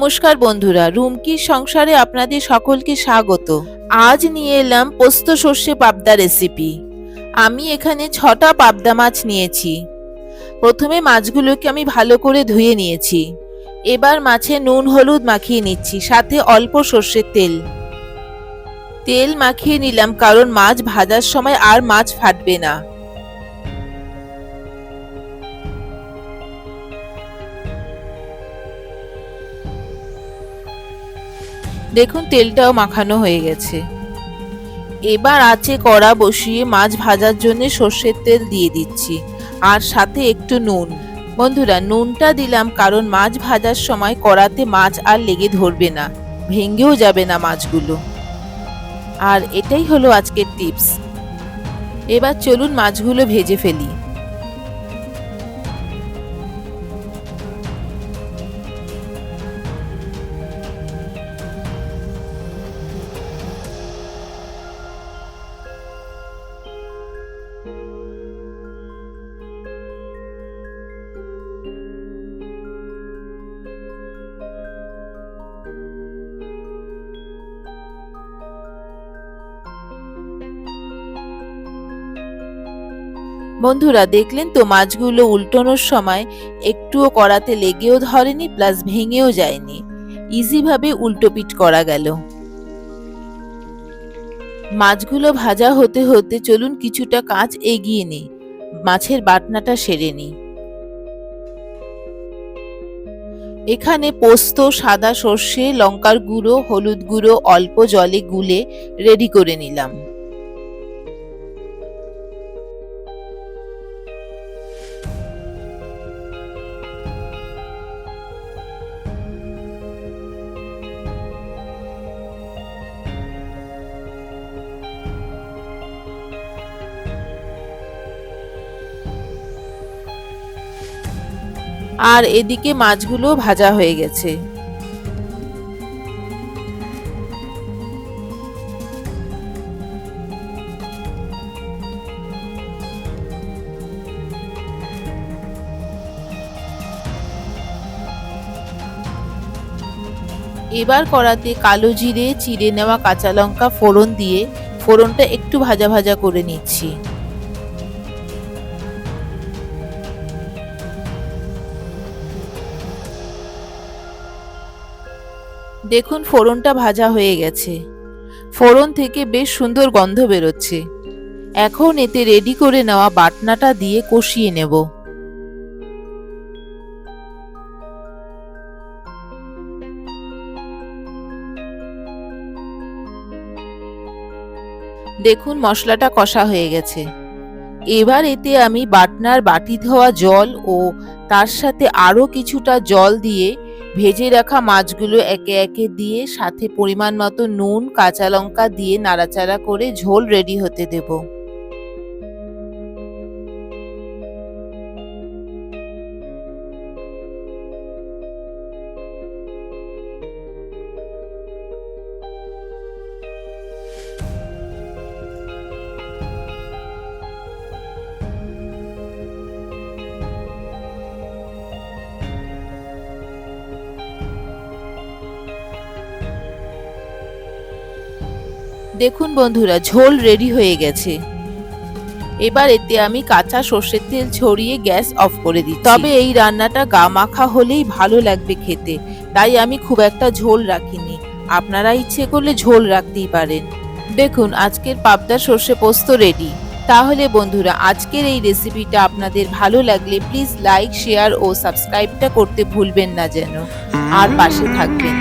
নমস্কার বন্ধুরা, রুমকির সংসারে আপনাদের সকলকে স্বাগত। আজ নিয়ে এলাম পোস্ত সর্ষে পাবদা রেসিপি। আমি এখানে 6টা পাবদা মাছ নিয়েছি। প্রথমে মাছগুলোকে আমি ভালো করে ধুয়ে নিয়েছি। এবার মাছে নুন হলুদ মাখিয়ে নিচ্ছি, সাথে অল্প সর্ষের তেল। তেল মাখিয়ে নিলাম কারণ মাছ ভাজার সময় আর মাছ ফাটবে না। দেখুন তেলটাও মাখানো হয়ে গেছে। এবার আছে কড়া বসিয়ে মাছ ভাজার জন্য সর্ষের তেল দিয়ে দিচ্ছি, আর সাথে একটু নুন। বন্ধুরা, নুনটা দিলাম কারণ মাছ ভাজার সময় কড়াতে মাছ আর লেগে ধরবে না, ভেঙেও যাবে না মাছগুলো। আর এটাই হলো আজকের টিপস। এবার চলুন মাছগুলো ভেজে ফেলি। বন্ধুরা, দেখলেন তো মাছগুলো উল্টানোর সময় একটুও কড়াতে লেগেও ধরেনি, প্লাস ভেঙেও যায়নি। ইজিভাবে উল্টোপিট করা গেল। মাছগুলো ভাজা হতে হতে চলুন কিছুটা কাজ এগিয়ে নিই, মাছের বাটনাটা সেরে নিই। এখানে পোস্ত, সাদা সর্ষে, লঙ্কার গুঁড়ো, হলুদ গুঁড়ো অল্প জলে গুলে রেডি করে নিলাম। আর এদিকে মাছগুলো ভাজা হয়ে গেছে। এবার কড়াতে কালো জিরে, চিড়ে নেওয়া কাঁচা লঙ্কা ফোড়ন দিয়ে ফোড়নটা একটু ভাজা ভাজা করে নিচ্ছি। দেখুন ফোড়নটা ভাজা হয়ে গেছে। ফোড়ন থেকে বেশ সুন্দর গন্ধ বেরোচ্ছে। এখন এতে রেডি করে নেওয়া বাটনাটা দিয়ে কষিয়ে নেব। দেখুন মশলাটা কষা হয়ে গেছে। এবার এতে আমি বাটনার বাটি ধোয়া জল ও তার সাথে আরো কিছুটা জল দিয়ে ভেজে রাখা মাছগুলো একে একে দিয়ে সাথে পরিমাণ মতো নুন, কাঁচা লঙ্কা দিয়ে নাড়াচাড়া করে ঝোল রেডি হতে দেব। দেখুন বন্ধুরা, ঝোল রেডি হয়ে গেছে। এবার এতে আমি কাঁচা সর্ষের তেল ছড়িয়ে গ্যাস অফ করে দিই। তবে এই রান্নাটা গা মাখা হলেই ভালো লাগবে খেতে, তাই আমি খুব একটা ঝোল রাখিনি। আপনারা ইচ্ছে করলে ঝোল রাখতেই পারেন। দেখুন আজকের পাবদা সর্ষে পোস্ত রেডি। তাহলে বন্ধুরা, আজকের এই রেসিপিটা আপনাদের ভালো লাগলে প্লিজ লাইক, শেয়ার ও সাবস্ক্রাইবটা করতে ভুলবেন না যেন, আর পাশে থাকবেন।